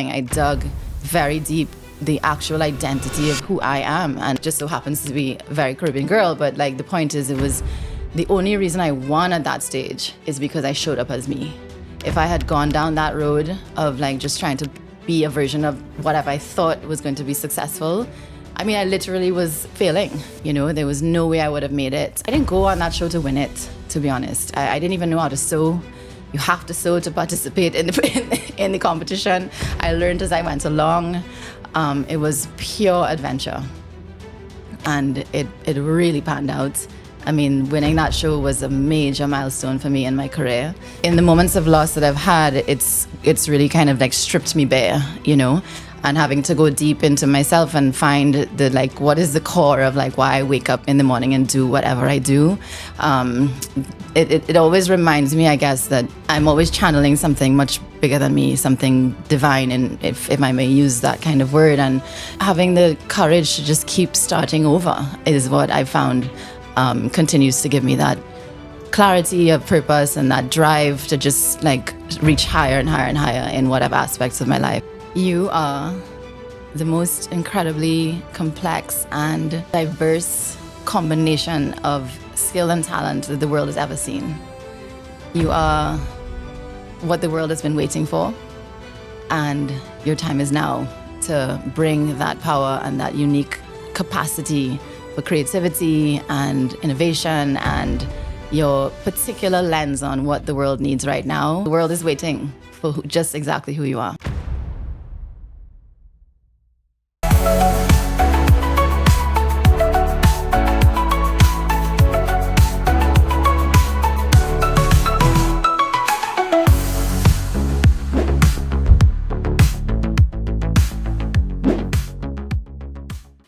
I dug very deep the actual identity of who I am, and it just so happens to be a very Caribbean girl. But like the point is, it was the only reason I won at that stage is because I showed up as me. If I had gone down that road of like just trying to be a version of whatever I thought was going to be successful, I mean, I literally was failing. You know, there was no way I would have made it. I didn't go on that show to win it, to be honest. I didn't even know how to sew. You have to sew to participate in the competition. I learned as I went along. It was pure adventure, and it really panned out. I mean, winning that show was a major milestone for me in my career. In the moments of loss that I've had, it's really kind of like stripped me bare, you know, and having to go deep into myself and find the like what is the core of like why I wake up in the morning and do whatever I do. It always reminds me, I guess, that I'm always channeling something much bigger than me, something divine, and if I may use that kind of word, and having the courage to just keep starting over is what I found continues to give me that clarity of purpose and that drive to just like reach higher and higher and higher in whatever aspects of my life. You are the most incredibly complex and diverse combination of skill and talent that the world has ever seen. You are what the world has been waiting for, and your time is now to bring that power and that unique capacity for creativity and innovation and your particular lens on what the world needs right now. The world is waiting for just exactly who you are.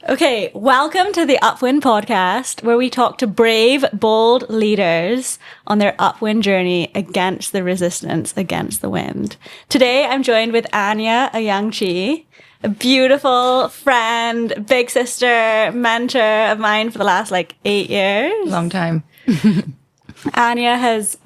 Okay, welcome to the Upwind podcast, where we talk to brave, bold leaders on their upwind journey against the resistance, against the wind. Today, I'm joined with Anya Ayoung-Chee, a beautiful friend, big sister, mentor of mine for the last 8 years. Long time. Anya has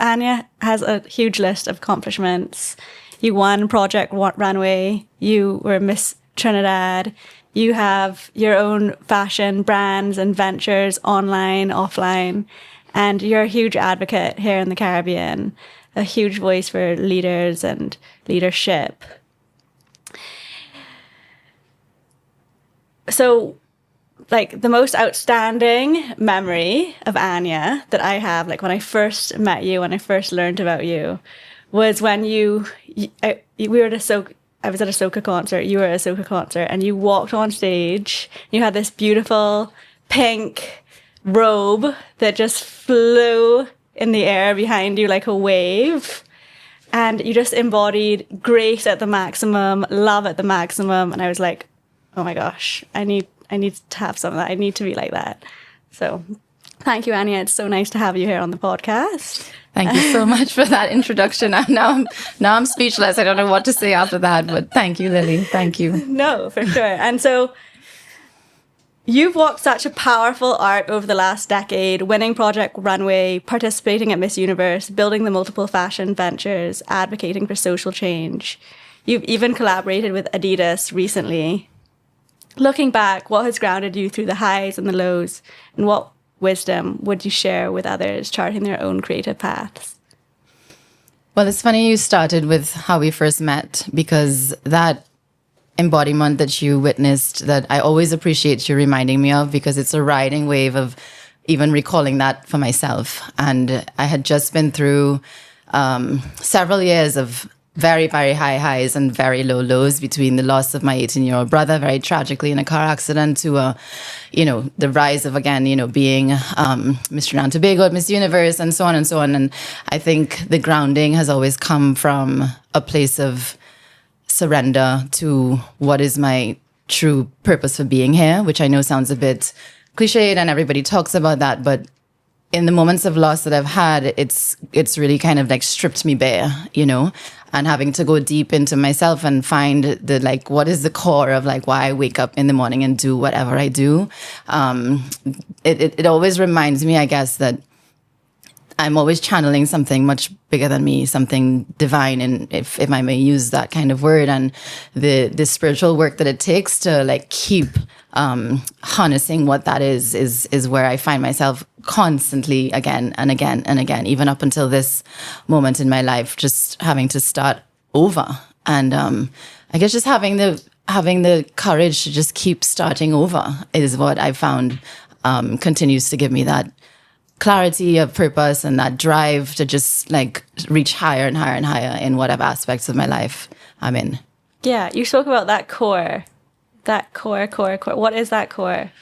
a huge list of accomplishments. You won Project Runway. You were Miss Trinidad. You have your own fashion brands and ventures online, offline, and you're a huge advocate here in the Caribbean, a huge voice for leaders and leadership. So, the most outstanding memory of Anya that I have, when I first met you, when I first learned about you, was when I was at a soca concert, you were at a soca concert, and you walked on stage. You had this beautiful pink robe that just flew in the air behind you like a wave. And you just embodied grace at the maximum, love at the maximum. And I was like, oh my gosh, I need to have some of that. I need to be like that. So thank you, Anya. It's so nice to have you here on the podcast. Thank you so much for that introduction. Now I'm speechless. I don't know what to say after that, but thank you, Lily. Thank you. No, for sure. And so you've walked such a powerful arc over the last decade, winning Project Runway, participating at Miss Universe, building the multiple fashion ventures, advocating for social change. You've even collaborated with Adidas recently. Looking back, what has grounded you through the highs and the lows, and what wisdom would you share with others charting their own creative paths? Well, it's funny you started with how we first met, because that embodiment that you witnessed, that I always appreciate you reminding me of, because it's a riding wave of even recalling that for myself. And I had just been through several years of very, very high highs and very low lows, between the loss of my 18-year-old brother very tragically in a car accident to, the rise of, again, being Miss Trinidad and Tobago at Miss Universe and so on and so on. And I think the grounding has always come from a place of surrender to what is my true purpose for being here, which I know sounds a bit cliched and everybody talks about that, but in the moments of loss that I've had, it's really kind of stripped me bare, and having to go deep into myself and find the what is the core of why I wake up in the morning and do whatever I do. It always reminds me, I guess, that I'm always channeling something much bigger than me, something divine, and if I may use that kind of word, and the spiritual work that it takes to like keep harnessing what that is where I find myself constantly again and again and again, even up until this moment in my life, just having to start over. And I guess just having the courage to just keep starting over is what I found continues to give me that clarity of purpose and that drive to just like reach higher and higher and higher in whatever aspects of my life I'm in. Yeah, you spoke about that core. What is that core?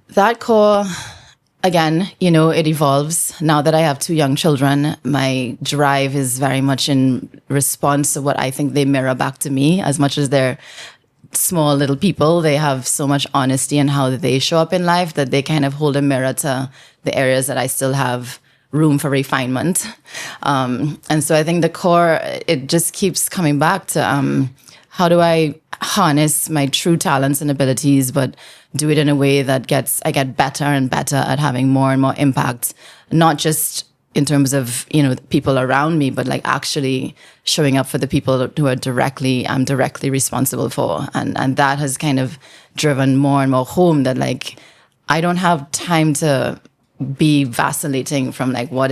That core, again, it evolves. Now that I have 2 young children, my drive is very much in response to what I think they mirror back to me. As much as they're small little people, they have so much honesty in how they show up in life that they kind of hold a mirror to the areas that I still have room for refinement. And so I think the core, it just keeps coming back to how do I harness my true talents and abilities, but do it in a way that I get better and better at having more and more impact, not just in terms of, the people around me, but like actually showing up for the people who I'm directly responsible for. And that has kind of driven more and more home that like, I don't have time to be vacillating from like what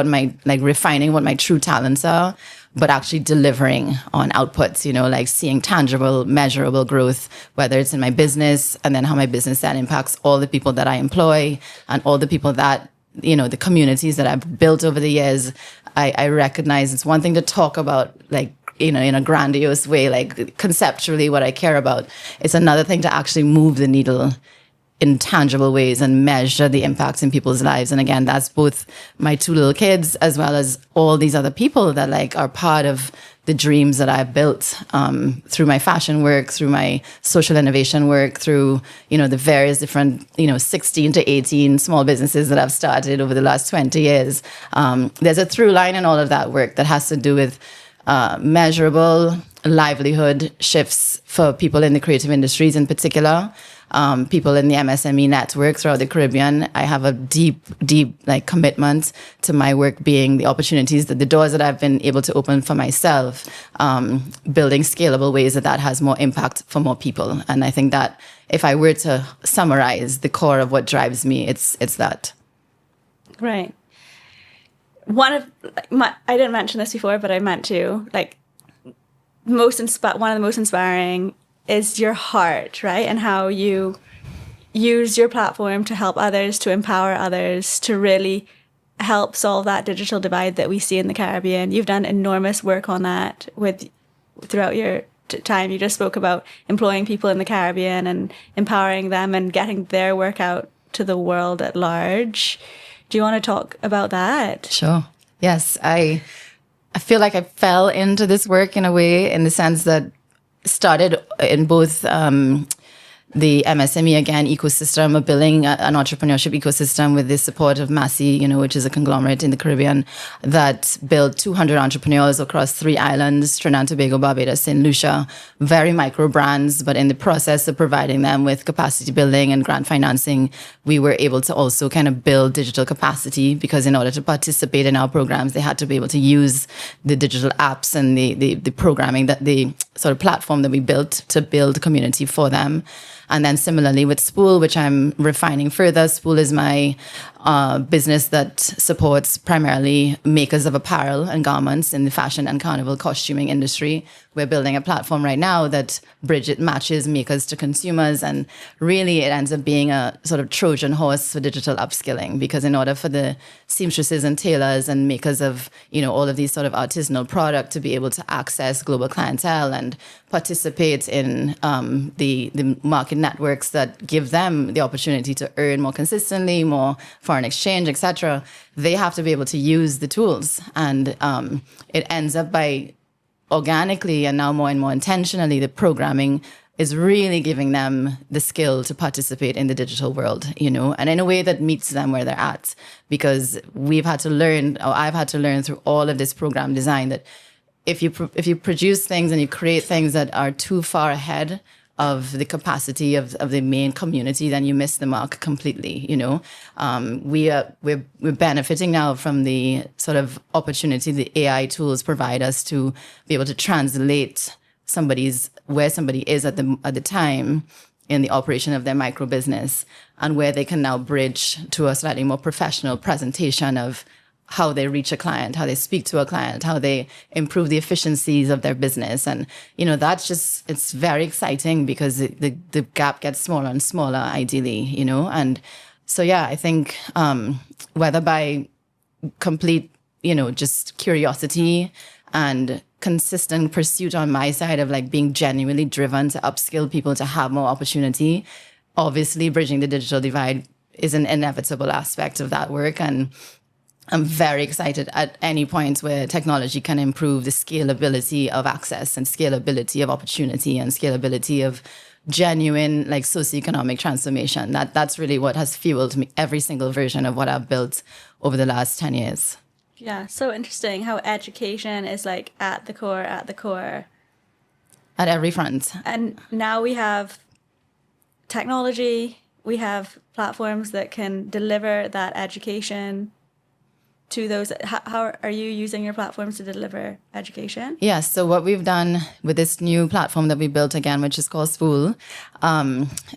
my like refining what my true talents are, but actually delivering on outputs, like seeing tangible, measurable growth, whether it's in my business and then how my business then impacts all the people that I employ and all the people that, the communities that I've built over the years. I recognize it's one thing to talk about like, in a grandiose way, like conceptually what I care about. It's another thing to actually move the needle in tangible ways and measure the impacts in people's lives. And again, that's both my 2 little kids as well as all these other people that like are part of the dreams that I've built through my fashion work, through my social innovation work, through, the various different, 16 to 18 small businesses that I've started over the last 20 years. There's a through line in all of that work that has to do with measurable livelihood shifts for people in the creative industries in particular. People in the MSME network throughout the Caribbean. I have a deep like commitment to my work being the opportunities, the doors that I've been able to open for myself, building scalable ways that has more impact for more people. And I think that if I were to summarize the core of what drives me, it's that. Right. I didn't mention this before, but I meant to. Like, one of the most inspiring is your heart, right? And how you use your platform to help others, to empower others, to really help solve that digital divide that we see in the Caribbean. You've done enormous work on that throughout your time. You just spoke about employing people in the Caribbean and empowering them and getting their work out to the world at large. Do you want to talk about that? Sure. Yes. I feel like I fell into this work in a way, in the sense that started in both the MSME, again, ecosystem of building an entrepreneurship ecosystem with the support of Massey, which is a conglomerate in the Caribbean that built 200 entrepreneurs across 3 islands, Trinidad and Tobago, Barbados, St. Lucia, very micro brands. But in the process of providing them with capacity building and grant financing, we were able to also kind of build digital capacity, because in order to participate in our programs, they had to be able to use the digital apps and the programming, that the sort of platform that we built to build community for them. And then similarly with SVÜL, which I'm refining further. SVÜL is my business that supports primarily makers of apparel and garments in the fashion and carnival costuming industry. We're building a platform right now that matches makers to consumers, and really it ends up being a sort of Trojan horse for digital upskilling, because in order for the seamstresses and tailors and makers of, all of these sort of artisanal product to be able to access global clientele and participate in the market networks that give them the opportunity to earn more consistently, more foreign exchange, etc., they have to be able to use the tools. And it ends up by organically and now more and more intentionally, the programming is really giving them the skill to participate in the digital world, and in a way that meets them where they're at. Because I've had to learn through all of this program design that if you produce things and you create things that are too far ahead of the capacity of the main community, then you miss the mark completely. We're benefiting now from the sort of opportunity the AI tools provide us to be able to translate where somebody is at the time in the operation of their micro business, and where they can now bridge to a slightly more professional presentation of how they reach a client, how they speak to a client, how they improve the efficiencies of their business. And, it's very exciting because the gap gets smaller and smaller, ideally, And so, I think whether by complete, just curiosity and consistent pursuit on my side of like being genuinely driven to upskill people to have more opportunity, obviously bridging the digital divide is an inevitable aspect of that work. And I'm very excited at any point where technology can improve the scalability of access and scalability of opportunity and scalability of genuine like socioeconomic transformation. That's really what has fueled me, every single version of what I've built over the last 10 years. Yeah, so interesting how education is like at the core. At every front. And now we have technology, we have platforms that can deliver that education to those. How are you using your platforms to deliver education? Yes. So what we've done with this new platform that we built again, which is called SVÜL,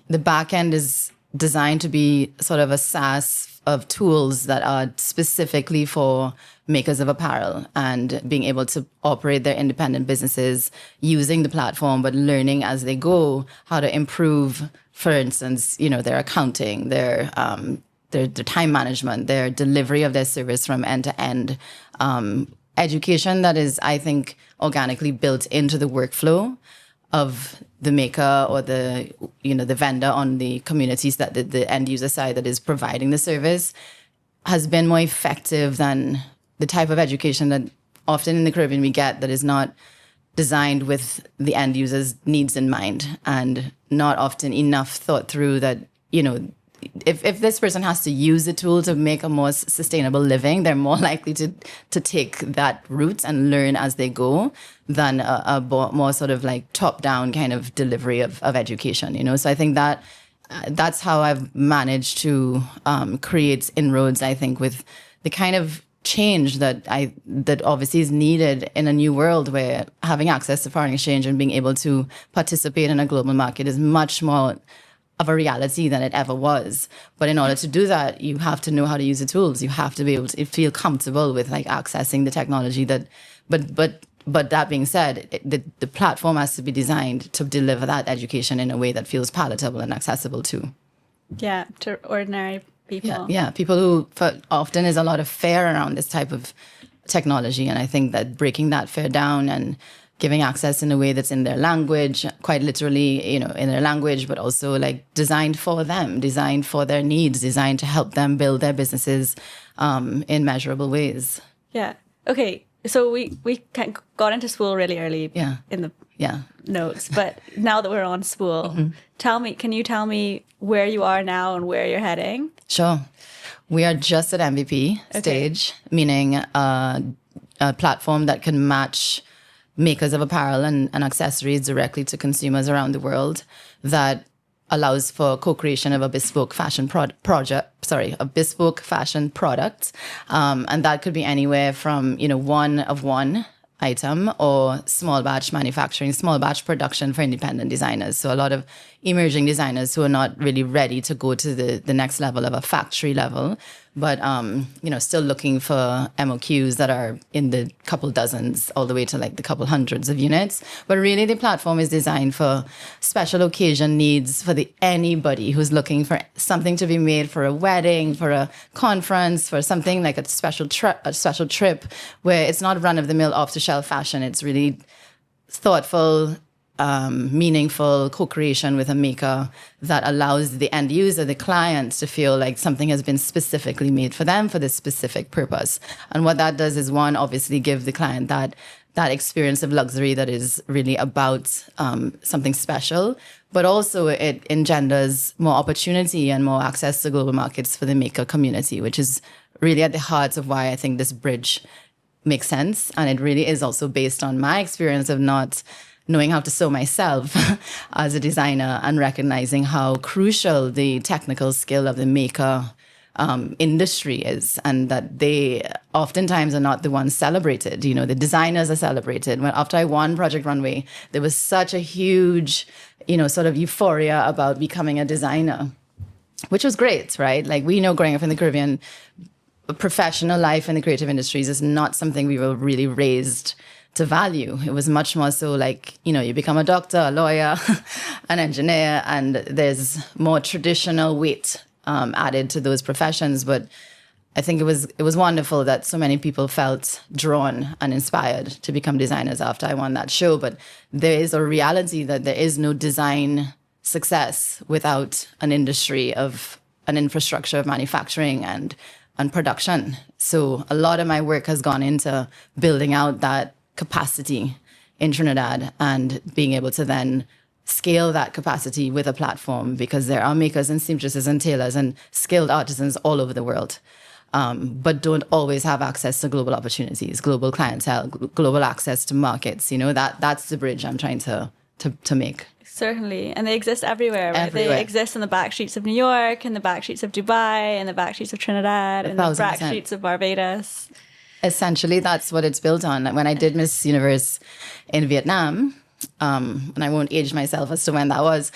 the back end is designed to be sort of a SaaS of tools that are specifically for makers of apparel and being able to operate their independent businesses using the platform, but learning as they go how to improve, for instance, their accounting, their time management, their delivery of their service from end to end. Education that is, I think, organically built into the workflow of the maker or the vendor on the communities that the end user side that is providing the service has been more effective than the type of education that often in the Caribbean we get that is not designed with the end user's needs in mind and not often enough thought through that, if this person has to use the tool to make a more sustainable living, they're more likely to take that route and learn as they go than a more sort of like top-down kind of delivery of education, So I think that's how I've managed to create inroads, I think, with the kind of change that obviously is needed in a new world where having access to foreign exchange and being able to participate in a global market is much more of a reality than it ever was. But in order to do that, you have to know how to use the tools. You have to be able to feel comfortable with like accessing the technology but that being said, the platform has to be designed to deliver that education in a way that feels palatable and accessible too. Yeah, to ordinary people. Yeah, people who often is a lot of fear around this type of technology. And I think that breaking that fear down and giving access in a way that's in their language, quite literally, in their language, but also like designed for them, designed for their needs, designed to help them build their businesses in measurable ways. Yeah. Okay. So we got into SVÜL really early in the notes, but now that we're on SVÜL, can you tell me where you are now and where you're heading? Sure. We are just at MVP stage, meaning a platform that can match makers of apparel and accessories directly to consumers around the world, that allows for co-creation of a bespoke fashion product. And that could be anywhere from, one of one item or small batch manufacturing, small batch production for independent designers. So a lot of emerging designers who are not really ready to go to the next level of a factory level, but still looking for MOQs that are in the couple dozens all the way to like the couple hundreds of units. But really the platform is designed for special occasion needs for anybody who's looking for something to be made for a wedding, for a conference, for something like a special trip where it's not run of the mill off the shelf fashion. It's really thoughtful, meaningful co-creation with a maker that allows the end user, the client, to feel like something has been specifically made for them for this specific purpose. And what that does is, one, obviously give the client that experience of luxury that is really about something special, but also it engenders more opportunity and more access to global markets for the maker community, which is really at the heart of why I think this bridge makes sense. And it really is also based on my experience of not knowing how to sew myself as a designer and recognizing how crucial the technical skill of the maker industry is, and that they oftentimes are not the ones celebrated. You know, the designers are celebrated. When after I won Project Runway, there was such a huge, you know, sort of euphoria about becoming a designer, which was great, right? Like, we know growing up in the Caribbean, professional life in the creative industries is not something we were really raised to value. It was much more so like, you know, you become a doctor, a lawyer, an engineer, and there's more traditional weight added to those professions. But I think it was wonderful that so many people felt drawn and inspired to become designers after I won that show. But there is a reality that there is no design success without an industry of an infrastructure of manufacturing and production. So a lot of my work has gone into building out that capacity in Trinidad and being able to then scale that capacity with a platform, because there are makers and seamstresses and tailors and skilled artisans all over the world, but don't always have access to global opportunities, global clientele, global access to markets. You know, that's the bridge I'm trying to make. Certainly. And they exist everywhere, right? Everywhere. They exist in the back streets of New York, in the back streets of Dubai, in the back streets of Trinidad, in the back streets of Barbados. Essentially, that's what it's built on. Like, when I did Miss Universe in Vietnam, and I won't age myself as to when that was,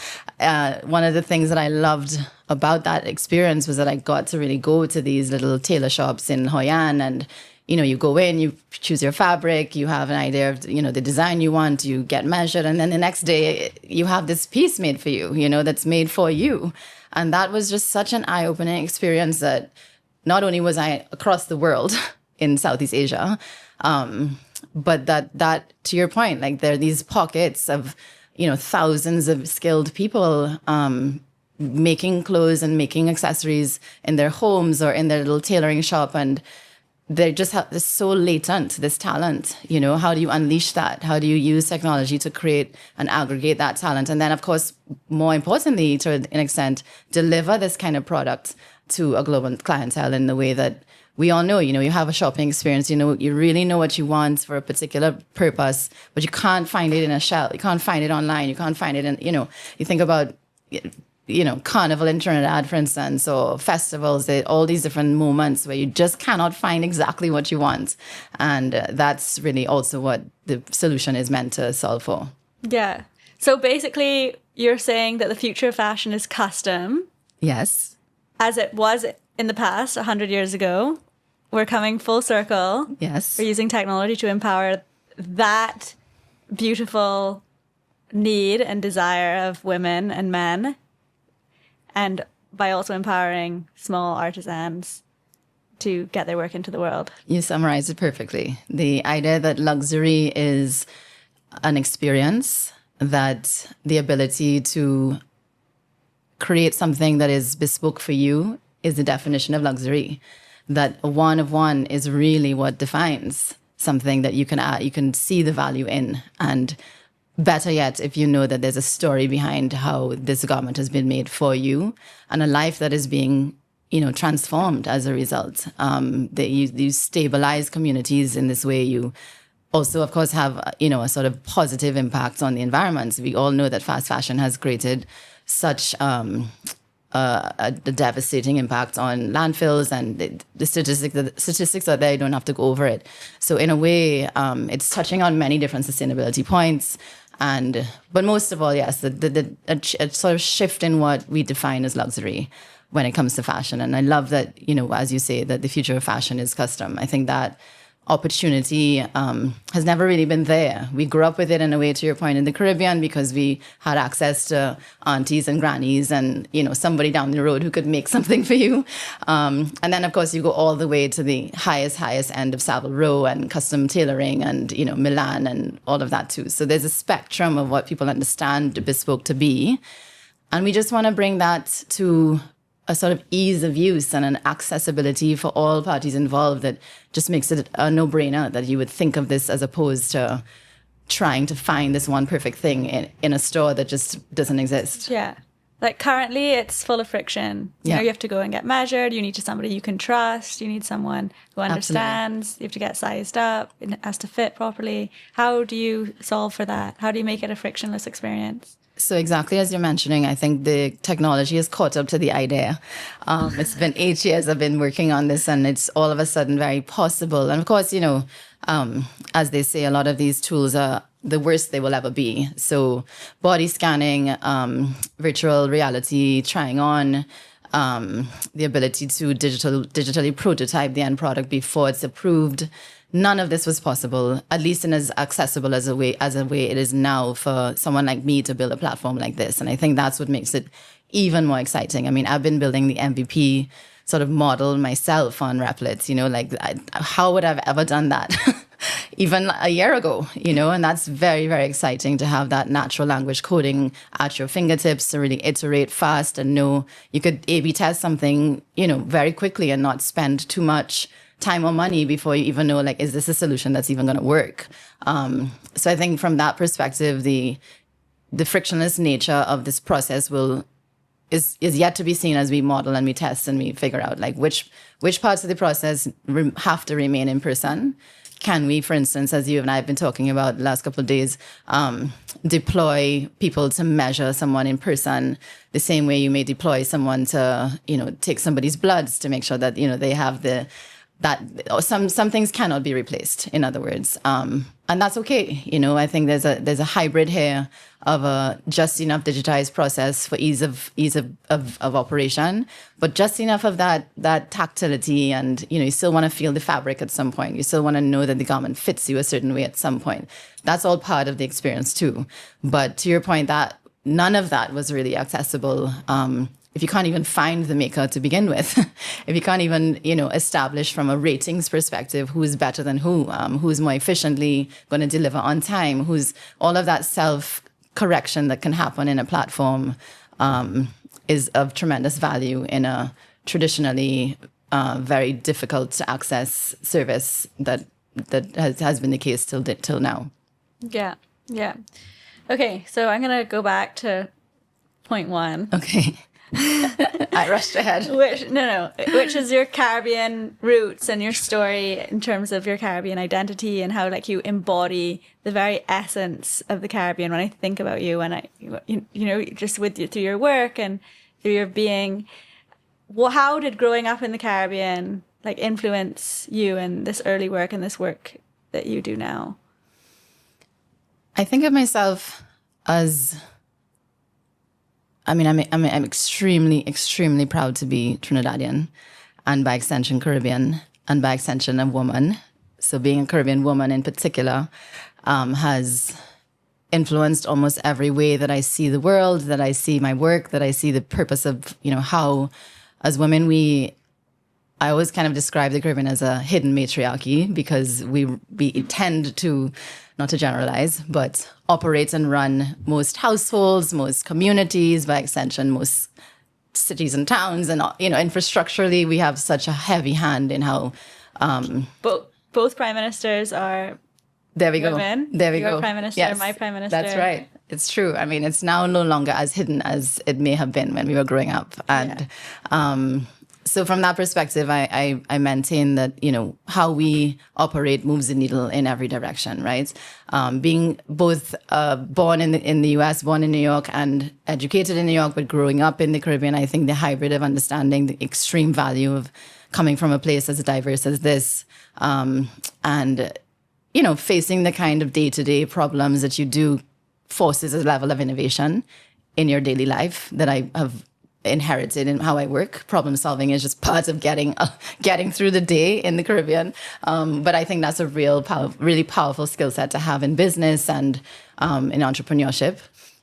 one of the things that I loved about that experience was that I got to really go to these little tailor shops in Hoi An, and, you know, you go in, you choose your fabric, you have an idea of, you know, the design you want, you get measured, and then the next day you have this piece made for you, you know, that's made for you. And that was just such an eye-opening experience that not only was I across the world in Southeast Asia, but that to your point, like, there are these pockets of, you know, thousands of skilled people making clothes and making accessories in their homes or in their little tailoring shop, and they just have this so latent, this talent. You know, how do you unleash that? How do you use technology to create and aggregate that talent? And then, of course, more importantly, to an extent, deliver this kind of product to a global clientele in the way that we all know. You know, you have a shopping experience, you know, you really know what you want for a particular purpose, but you can't find it in a shelf. You can't find it online. You can't find it in, you know, you think about, you know, Carnival in Trinidad, for instance, or festivals, all these different moments where you just cannot find exactly what you want. And that's really also what the solution is meant to solve for. Yeah. So basically, you're saying that the future of fashion is custom. Yes. As it was in the past, 100 years ago. We're coming full circle. Yes. We're using technology to empower that beautiful need and desire of women and men, and by also empowering small artisans to get their work into the world. You summarized it perfectly. The idea that luxury is an experience, that the ability to create something that is bespoke for you is the definition of luxury. That a one of one is really what defines something that you can see the value in. And better yet, if you know that there's a story behind how this garment has been made for you, and a life that is being, you know, transformed as a result. That you stabilize communities in this way. You also, of course, have, you know, a sort of positive impact on the environment. We all know that fast fashion has created such a devastating impact on landfills, and the statistics are there. You don't have to go over it. So in a way, it's touching on many different sustainability points. But most of all, yes, a sort of shift in what we define as luxury when it comes to fashion. And I love that, you know, as you say, that the future of fashion is custom. I think that opportunity has never really been there. We grew up with it in a way, to your point, in the Caribbean, because we had access to aunties and grannies and, you know, somebody down the road who could make something for you. And then, of course, you go all the way to the highest end of Savile Row and custom tailoring and, you know, Milan and all of that too. So there's a spectrum of what people understand bespoke to be. And we just want to bring that to a sort of ease of use and an accessibility for all parties involved that just makes it a no-brainer that you would think of this as opposed to trying to find this one perfect thing in a store that just doesn't exist. Yeah. Like currently it's full of friction. You know, you have to go and get measured. You need somebody you can trust. You need someone who understands. Absolutely. You have to get sized up. It has to fit properly. How do you solve for that? How do you make it a frictionless experience? So exactly as you're mentioning, I think the technology has caught up to the idea. It's been 8 years I've been working on this, and it's all of a sudden very possible. And of course, you know, as they say, a lot of these tools are the worst they will ever be. So body scanning, virtual reality, trying on, the ability to digitally prototype the end product before it's approved. None of this was possible, at least in as accessible as a way it is now for someone like me to build a platform like this. And I think that's what makes it even more exciting. I mean, I've been building the MVP sort of model myself on Replit, you know, like how would I have ever done that? Even a year ago, you know, and that's very, very exciting to have that natural language coding at your fingertips to really iterate fast and know you could A/B test something, you know, very quickly and not spend too much time or money before you even know, like, is this a solution that's even going to work? So I think from that perspective, the frictionless nature of this process is yet to be seen as we model and we test and we figure out like which parts of the process have to remain in person. Can we, for instance, as you and I have been talking about the last couple of days, deploy people to measure someone in person the same way you may deploy someone to, you know, take somebody's bloods to make sure that, you know, they have some things cannot be replaced, in other words. And that's okay. You know, I think there's a hybrid here of a just enough digitized process for ease of operation, but just enough of that tactility, and you know, you still want to feel the fabric at some point. You still want to know that the garment fits you a certain way at some point. That's all part of the experience too. But to your point, that none of that was really accessible. If you can't even find the maker to begin with, if you can't even, you know, establish from a ratings perspective who's better than who's more efficiently going to deliver on time, who's all of that self-correction that can happen in a platform is of tremendous value in a traditionally very difficult to access service that has been the case till now. Yeah. Okay, so I'm going to go back to point one. Okay. I rushed ahead. Which is your Caribbean roots and your story in terms of your Caribbean identity and how like you embody the very essence of the Caribbean. When I think about you, and you know, just through your work and through your being, how did growing up in the Caribbean like influence you in this early work and this work that you do now? I think of myself as, I mean, I'm extremely, extremely proud to be Trinidadian, and by extension Caribbean, and by extension a woman. So being a Caribbean woman in particular has influenced almost every way that I see the world, that I see my work, that I see the purpose of, you know, how as women I always kind of describe the Caribbean as a hidden matriarchy, because we tend to, not to generalize, but operate and run most households, most communities, by extension, most cities and towns. And, you know, infrastructurally, we have such a heavy hand in how... Both prime ministers are there we women. Go. There we Your go. prime minister, yes, my prime minister. That's right. It's true. I mean, it's now no longer as hidden as it may have been when we were growing up. And so from that perspective, I maintain that, you know, how we operate moves the needle in every direction, right? Being both born in the US, born in New York, and educated in New York, but growing up in the Caribbean, I think the hybrid of understanding the extreme value of coming from a place as diverse as this, and, you know, facing the kind of day-to-day problems that you do forces a level of innovation in your daily life that I have inherited in how I work. Problem solving is just part of getting through the day in the Caribbean. But I think that's a really powerful skill set to have in business and in entrepreneurship.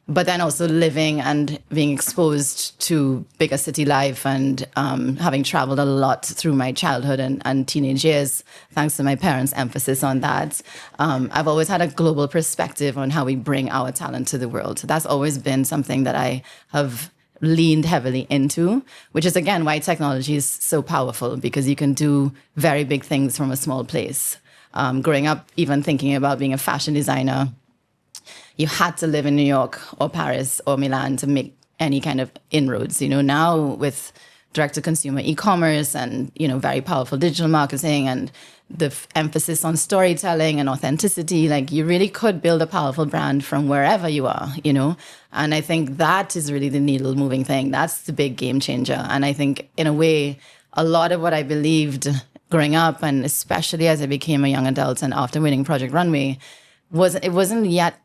But then also living and being exposed to bigger city life and having traveled a lot through my childhood and teenage years, thanks to my parents' emphasis on that. I've always had a global perspective on how we bring our talent to the world. So that's always been something that I have leaned heavily into, which is, again, why technology is so powerful, because you can do very big things from a small place. Growing up, even thinking about being a fashion designer, you had to live in New York or Paris or Milan to make any kind of inroads. Now with direct-to-consumer e-commerce and, very powerful digital marketing and the emphasis on storytelling and authenticity, like you really could build a powerful brand from wherever you are, And I think that is really the needle moving thing. That's the big game changer. And I think in a way, a lot of what I believed growing up, and especially as I became a young adult and after winning Project Runway, wasn't yet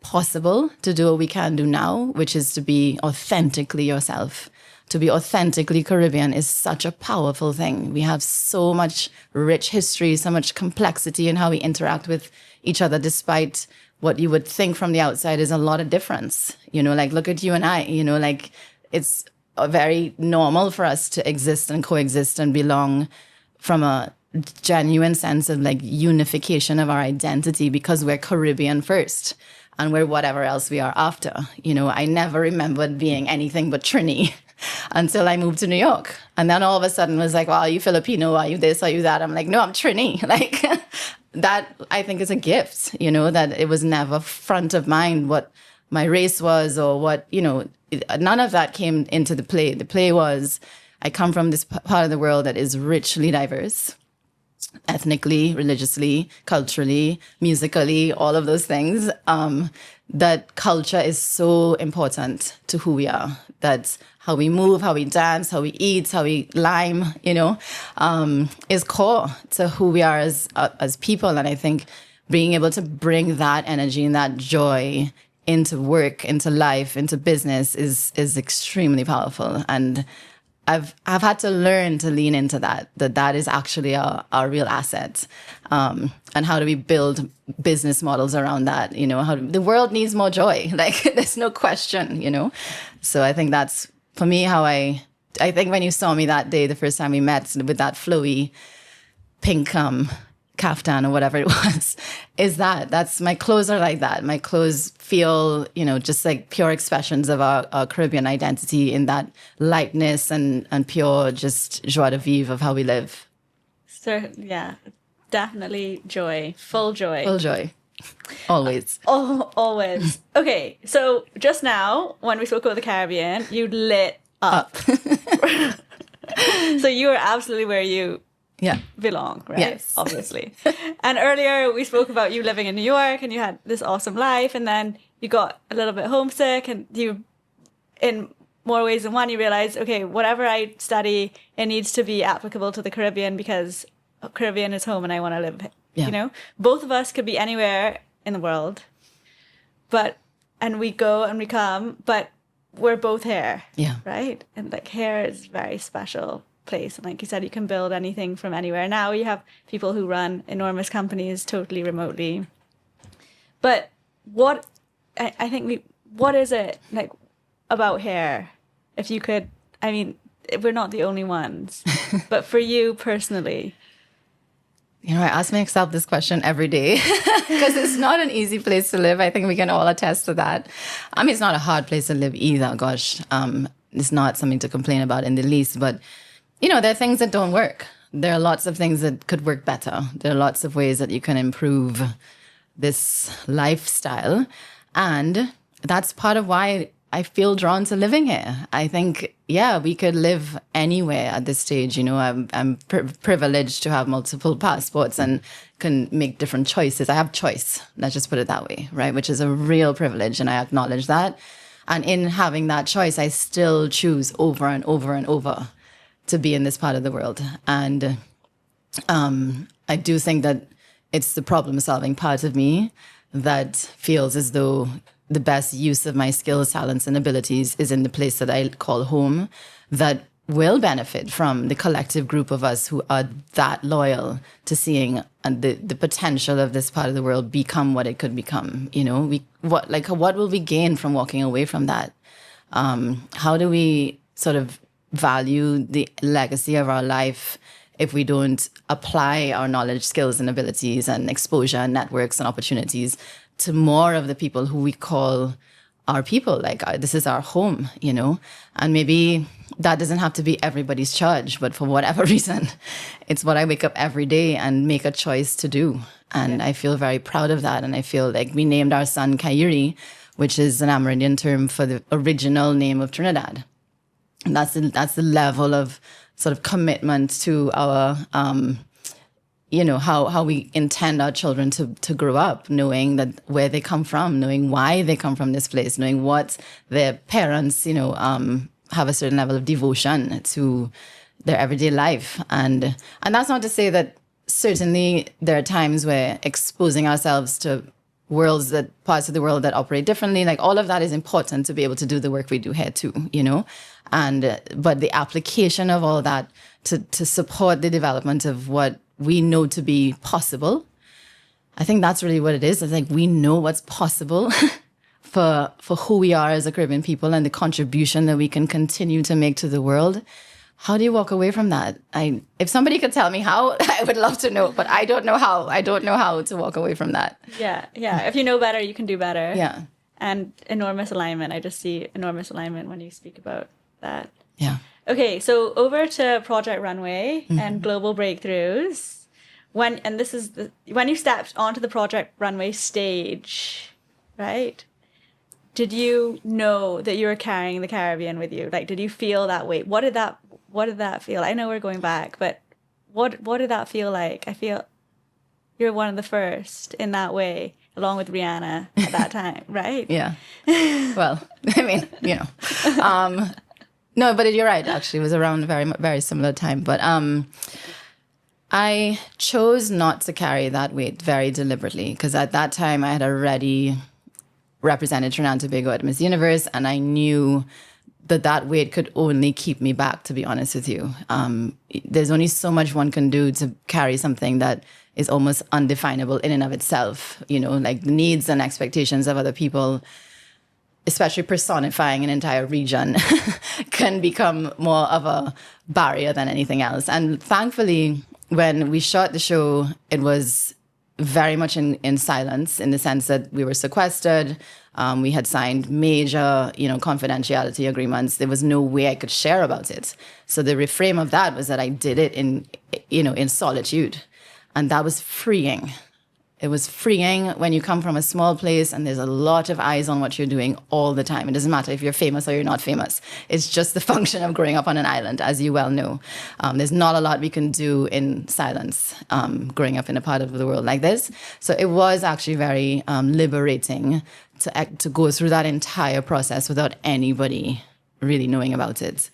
possible to do what we can do now, which is to be authentically yourself. To be authentically Caribbean is such a powerful thing. We have so much rich history, so much complexity in how we interact with each other, despite what you would think from the outside is a lot of difference. Like look at you and I, like it's very normal for us to exist and coexist and belong from a genuine sense of like unification of our identity because we're Caribbean first and we're whatever else we are after. I never remembered being anything but Trini until I moved to New York. And then all of a sudden it was like, well, are you Filipino? Are you this? Are you that? I'm like, no, I'm Trini. Like that, I think is a gift, that it was never front of mind what my race was or what, none of that came into the play. The play was, I come from this part of the world that is richly diverse, ethnically, religiously, culturally, musically, all of those things. That culture is so important to who we are. That's how we move, how we dance, how we eat, how we lime, is core to who we are as people. And I think being able to bring that energy and that joy into work, into life, into business is extremely powerful. And I've had to learn to lean into that is actually our real asset. And how do we build business models around that? The world needs more joy. Like there's no question, So I think that's for me how I think when you saw me that day, the first time we met with that flowy pink kaftan or whatever it was, that's my clothes are like that. My clothes feel, just like pure expressions of our Caribbean identity in that lightness and pure just joie de vivre of how we live. So yeah, definitely joy, full joy. Full joy. Always. Always. Okay, so just now when we spoke about the Caribbean, you lit up. So you are absolutely where you belong, right? Yes. Obviously. And earlier we spoke about you living in New York and you had this awesome life and then you got a little bit homesick and you, in more ways than one, you realized, okay, whatever I study, it needs to be applicable to the Caribbean because Caribbean is home and I want to live, Both of us could be anywhere in the world, and we go and we come, but we're both here. Yeah. Right? And like here is a very special place. And like you said, you can build anything from anywhere. Now you have people who run enormous companies totally remotely. But what is it like about hair? If you could, we're not the only ones, but for you personally. I ask myself this question every day because it's not an easy place to live. I think we can all attest to that. It's not a hard place to live either. Gosh, it's not something to complain about in the least, but there are things that don't work. There are lots of things that could work better. There are lots of ways that you can improve this lifestyle. And that's part of why I feel drawn to living here. I think, we could live anywhere at this stage. I'm privileged to have multiple passports and can make different choices. I have choice. Let's just put it that way, right? Which is a real privilege. And I acknowledge that. And in having that choice, I still choose over and over and over to be in this part of the world. And I do think that it's the problem-solving part of me that feels as though the best use of my skills, talents, and abilities is in the place that I call home, that will benefit from the collective group of us who are that loyal to seeing the potential of this part of the world become what it could become. What will we gain from walking away from that? How do we sort of value the legacy of our life if we don't apply our knowledge, skills, and abilities and exposure and networks and opportunities to more of the people who we call our people? This is our home, and maybe that doesn't have to be everybody's charge, but for whatever reason, it's what I wake up every day and make a choice to do. And I feel very proud of that. And I feel like we named our son Kairi which is an Amerindian term for the original name of Trinidad. And that's the level of sort of commitment to our, how we intend our children to grow up, knowing that where they come from, knowing why they come from this place, knowing what their parents, have a certain level of devotion to their everyday life. And that's not to say that certainly there are times where exposing ourselves to parts of the world that operate differently, like all of that is important to be able to do the work we do here too, but the application of all that to support the development of what we know to be possible, I think that's really what it is. It's like we know what's possible for who we are as a Caribbean people and the contribution that we can continue to make to the world. How do you walk away from that? If somebody could tell me how, I would love to know, but I don't know how. I don't know how to walk away from that. Yeah. If you know better, you can do better. Yeah. And enormous alignment. I just see enormous alignment when you speak about that. Yeah. Okay, so over to Project Runway and global breakthroughs. When you stepped onto the Project Runway stage, right? Did you know that you were carrying the Caribbean with you? Like, did you feel that weight? What did that feel? I know we're going back, but what did that feel like? I feel you're one of the first in that way, along with Rihanna at that time, right? Yeah. Well, I mean, no, but you're right. Actually, it was around a very, very similar time. But I chose not to carry that weight very deliberately because at that time I had already represented Trinidad and Tobago at Miss Universe, and I knew that weight could only keep me back, to be honest with you. There's only so much one can do to carry something that is almost undefinable in and of itself, like the needs and expectations of other people, especially personifying an entire region, can become more of a barrier than anything else. And thankfully, when we shot the show, it was very much in silence, in the sense that we were sequestered. We had signed major, confidentiality agreements. There was no way I could share about it. So the reframe of that was that I did it in solitude. And that was freeing. It was freeing when you come from a small place and there's a lot of eyes on what you're doing all the time. It doesn't matter if you're famous or you're not famous. It's just the function of growing up on an island, as you well know. There's not a lot we can do in silence growing up in a part of the world like this. So it was actually very liberating to go through that entire process without anybody really knowing about it.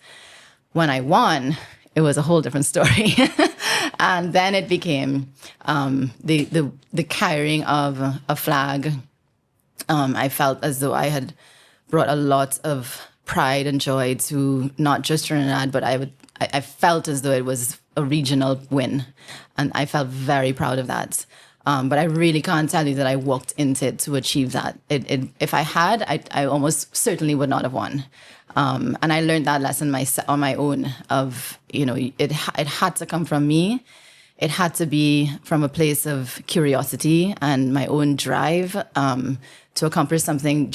When I won, it was a whole different story. And then it became the carrying of a flag. I felt as though I had brought a lot of pride and joy to not just Trinidad, but I felt as though it was a regional win. And I felt very proud of that. But I really can't tell you that I walked into it to achieve that. If I had, I almost certainly would not have won. And I learned that lesson on my own of, it had to come from me. It had to be from a place of curiosity and my own drive to accomplish something.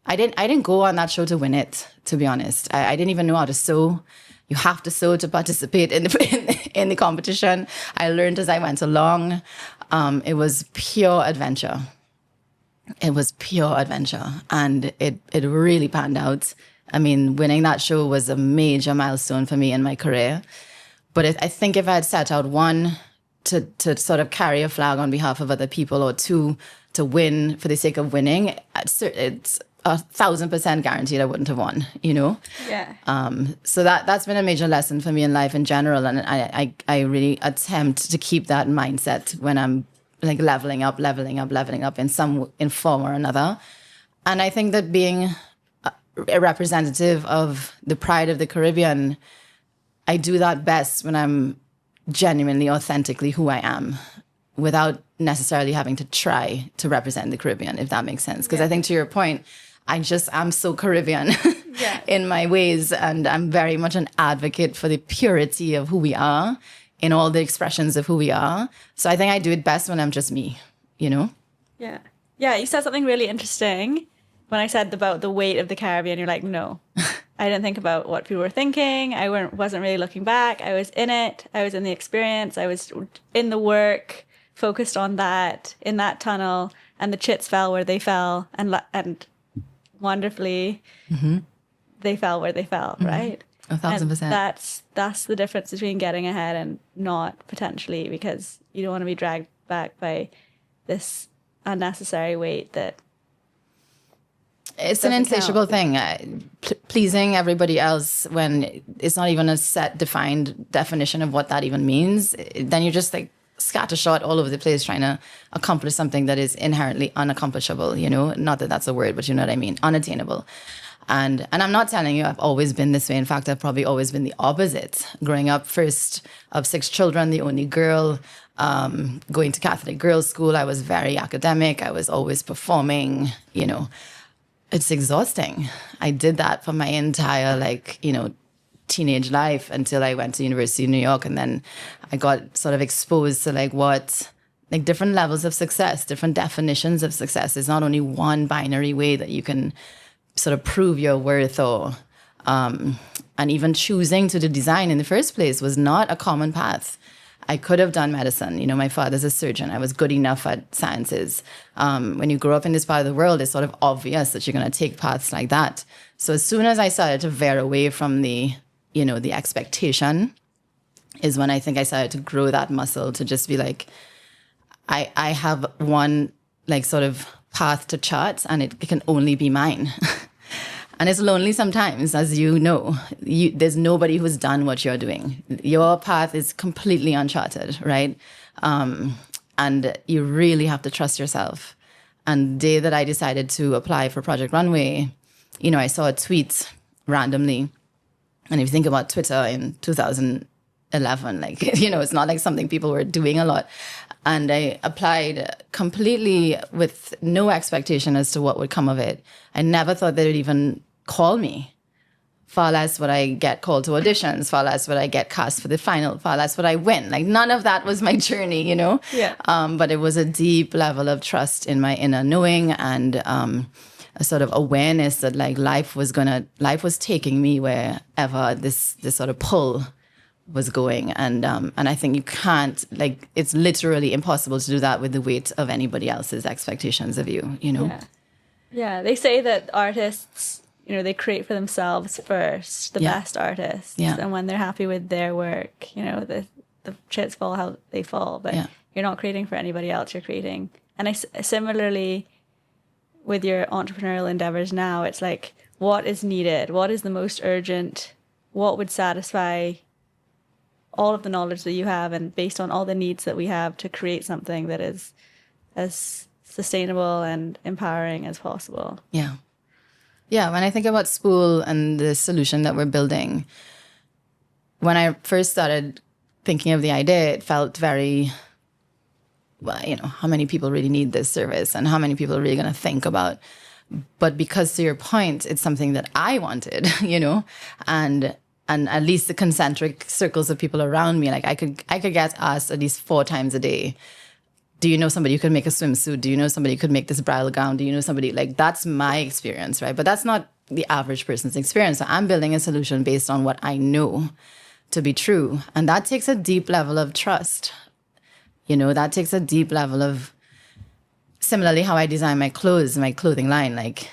I didn't go on that show to win it, to be honest. I didn't even know how to sew. You have to sew to participate in the competition. I learned as I went along. It was pure adventure. It was pure adventure. And it really panned out. I mean, winning that show was a major milestone for me in my career. But I think if I had set out, one, to sort of carry a flag on behalf of other people, or two, to win for the sake of winning, it's 1,000% guaranteed I wouldn't have won, Yeah. So that's been a major lesson for me in life in general. And I really attempt to keep that mindset when I'm like leveling up in form or another. And I think that being a representative of the pride of the Caribbean, I do that best when I'm genuinely, authentically who I am, without necessarily having to try to represent the Caribbean, if that makes sense. Because I think, to your point, I'm so Caribbean in my ways, and I'm very much an advocate for the purity of who we are in all the expressions of who we are. So I think I do it best when I'm just me, Yeah. Yeah, you said something really interesting when I said about the weight of the Caribbean. You're like, no, I didn't think about what people were thinking. I wasn't really looking back. I was in it. I was in the experience. I was in the work, focused on that, in that tunnel, and the chits fell where they fell. And wonderfully, they fell where they fell, right? 1,000%. And that's the difference between getting ahead and not, potentially, because you don't want to be dragged back by this unnecessary weight that it's an insatiable thing. Pleasing everybody else when it's not even a set, defined definition of what that even means. Then you're just like scattershot all over the place trying to accomplish something that is inherently unaccomplishable, you know? Not that that's a word, but you know what I mean? Unattainable. And I'm not telling you I've always been this way. In fact, I've probably always been the opposite. Growing up first of 6 children, the only girl, going to Catholic girls' school, I was very academic. I was always performing, you know. It's exhausting. I did that for my entire, like, you know, teenage life until I went to University of New York. And then I got sort of exposed to like different levels of success, different definitions of success. There's not only one binary way that you can sort of prove your worth, or and even choosing to do design in the first place was not a common path. I could have done medicine. You know, my father's a surgeon. I was good enough at sciences. When you grow up in this part of the world, it's sort of obvious that you're going to take paths like that. So as soon as I started to veer away from the, you know, the expectation, is when I think I started to grow that muscle to just be like, I have one like sort of path to chart, and it can only be mine. And it's lonely sometimes, as you know. There's nobody who's done what you're doing. Your path is completely uncharted, right? And you really have to trust yourself. And the day that I decided to apply for Project Runway, you know, I saw a tweet randomly. And if you think about Twitter in 2011, like, you know, it's not like something people were doing a lot. And I applied completely with no expectation as to what would come of it. I never thought they would even call me. Far less would I get called to auditions, far less would I get cast for the final, far less would I win. Like, none of that was my journey, you know? Yeah. But it was a deep level of trust in my inner knowing, and a sort of awareness that like life was taking me wherever this sort of pull was going. And I think you can't, like, it's literally impossible to do that with the weight of anybody else's expectations of you, you know? Yeah. They say that artists, you know, they create for themselves first, the best artists. Yeah. And when they're happy with their work, you know, the chips fall how they fall. But you're not creating for anybody else, you're creating. And similarly, with your entrepreneurial endeavors now, it's like, what is needed? What is the most urgent? What would satisfy all of the knowledge that you have, and based on all the needs that we have, to create something that is as sustainable and empowering as possible. Yeah. When I think about SVÜL and the solution that we're building, when I first started thinking of the idea, it felt very, well, you know, how many people really need this service and how many people are really going to think about. But because, to your point, it's something that I wanted, you know, and at least the concentric circles of people around me, like I could get asked at least 4 times a day, do you know somebody who could make a swimsuit? Do you know somebody who could make this bridal gown? Do you know somebody? Like, that's my experience, right? But that's not the average person's experience. So I'm building a solution based on what I know to be true. And that takes a deep level of trust. You know, that takes a deep level of, similarly how I design my clothes, my clothing line, like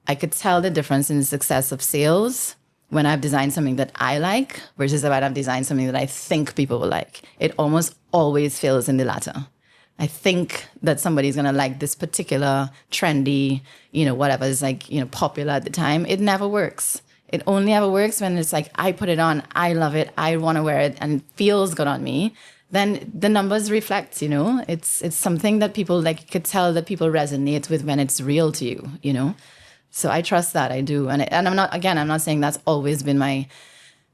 I could tell the difference in the success of sales when I've designed something that I like versus when I've designed something that I think people will like. It almost always fails in the latter. I think that somebody's going to like this particular trendy, you know, whatever is like, you know, popular at the time. It never works. It only ever works when it's like, I put it on, I love it, I want to wear it, and it feels good on me. Then the numbers reflect, you know. It's something that people, like, you could tell that people resonate with when it's real to you, you know. So I trust that, I do. And I'm not saying that's always been my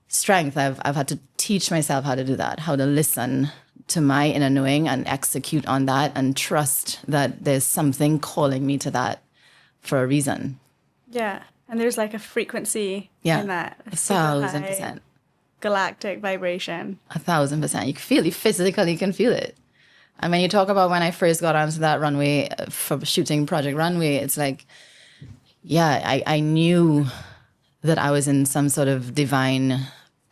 strength. I've had to teach myself how to do that, how to listen to my inner knowing and execute on that and trust that there's something calling me to that for a reason. Yeah. And there's like a frequency in that. 1,000%. Galactic vibration. 1,000%. You can feel it, physically you can feel it. And when you talk about when I first got onto that runway for shooting Project Runway, it's like, yeah, I knew that I was in some sort of divine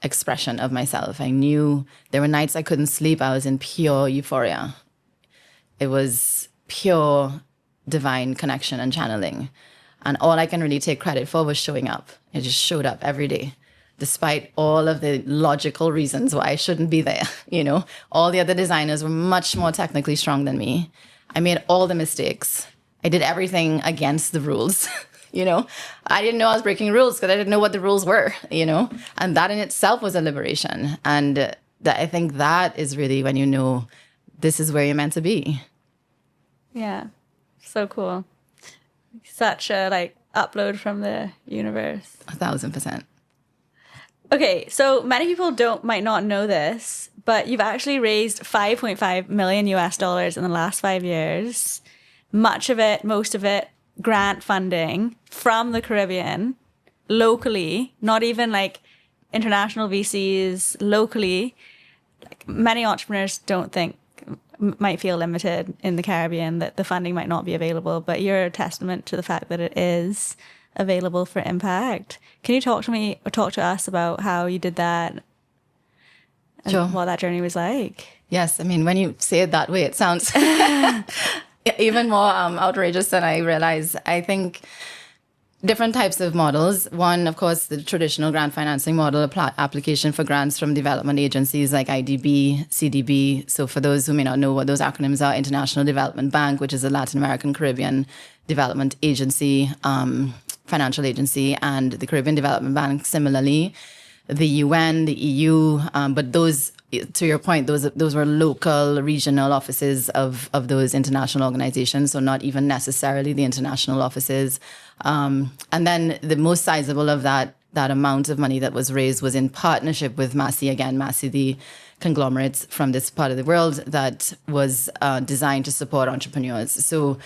expression of myself. I knew there were nights I couldn't sleep. I was in pure euphoria. It was pure divine connection and channeling. And all I can really take credit for was showing up. I just showed up every day, despite all of the logical reasons why I shouldn't be there. All the other designers were much more technically strong than me. I made all the mistakes. I did everything against the rules. I didn't know I was breaking rules because I didn't know what the rules were, and that in itself was a liberation. And I think that is really when you know this is where you're meant to be. Yeah. So cool. Such a upload from the universe. 1,000%. Okay, so many people might not know this, but you've actually raised $5.5 million US in the last 5 years. Most of it, grant funding from the Caribbean, locally, not even international VCs, locally. Many entrepreneurs might feel limited in the Caribbean, that the funding might not be available, but you're a testament to the fact that it is available for impact. Can you talk to us about how you did that and Sure. what that journey was like? Yes, I mean, when you say it that way, it sounds even more outrageous than I realize. I think different types of models. One, of course, the traditional grant financing model, application for grants from development agencies like IDB, CDB. So for those who may not know what those acronyms are, International Development Bank, which is a Latin American Caribbean development agency, financial agency, and the Caribbean Development Bank similarly, the UN, the EU, but those, to your point, those were local, regional offices of those international organizations, so not even necessarily the international offices. And then the most sizable of that amount of money that was raised was in partnership with Massey, the conglomerates from this part of the world that was designed to support entrepreneurs. So,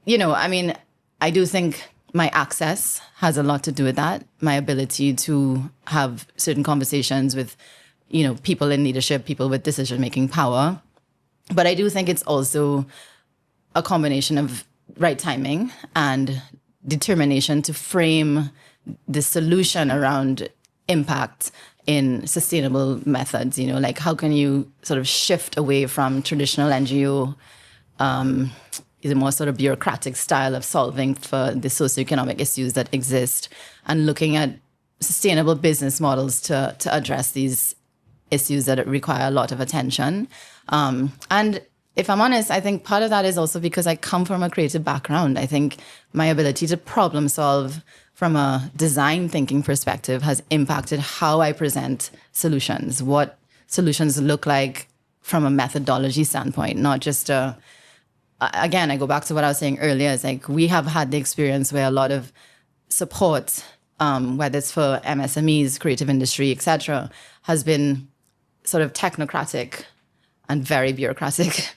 I mean, I do think my access has a lot to do with that. My ability to have certain conversations with, people in leadership, people with decision-making power. But I do think it's also a combination of right timing and determination to frame the solution around impact in sustainable methods. How can you sort of shift away from traditional NGO, the more sort of bureaucratic style of solving for the socioeconomic issues that exist, and looking at sustainable business models to address these issues that require a lot of attention. And if I'm honest, I think part of that is also because I come from a creative background. I think my ability to problem solve from a design thinking perspective has impacted how I present solutions, what solutions look like from a methodology standpoint, not just again, I go back to what I was saying earlier. It's we have had the experience where a lot of support, whether it's for MSMEs, creative industry, etc., has been sort of technocratic and very bureaucratic.